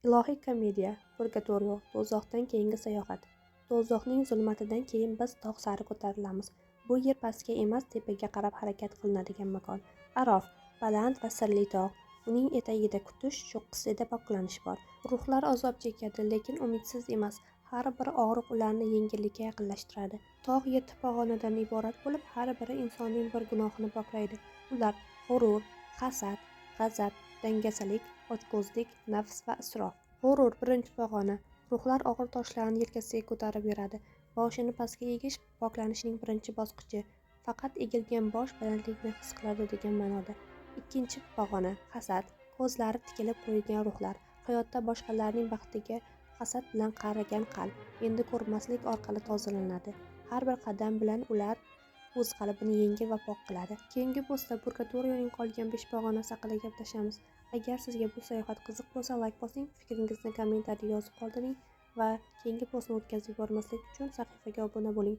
Ilohiy komediya, Purgatorio, do'zaxdan keyingi sayohat. Do'zaxning zulmatidan keyin biz tog' sari ko'tarilamiz. Bu yer pastga emas, tepaga qarab harakat qilinadigan makon. Arof, baland va sirli tog'. Uning etagida kutish, cho'qqisida poklanishlar bor. Ruhlar azob chekadi, lekin umidsiz emas. Har bir og'riq ularni yengillikka yaqinlashtiradi. Tog' 7 pog'onadan iborat bo'lib, har biri insonning bir gunohini poklaydi. Ular g'urur, hasad, g'azab, dangasalik, ochko'zlik, nafs va isrof. G'urur birinchi pog'ona. Ruhlar og'ir toshlarni yelkasiga ko'tarib beradi. Boshini pastga egish poklanishning birinchi bosqichi. Faqat egilgan bosh balandlikni his qiladi degan ma'noda. Ikkinchi pog'ona. Hasad. Ko'zlari tikilib qo'yilgan ruhlar. Hayotda boshqalarning baxtiga hasad bilan qaragan qalb endi ko'rmaslik orqali tozalanadi. Har bir qadam bilan ular o'z qalbini yengil va pok qiladi. Keyingi postda Purgatorioning qolgan 5 pog'onasi haqida gaplashamiz. Agar sizga bu sayohat qiziq bo'lsa, like bosing, fikringizni kommentariyada yozib qoldiring va keyingi postni o'tkazib yubormaslik uchun sahifaga obuna bo'ling.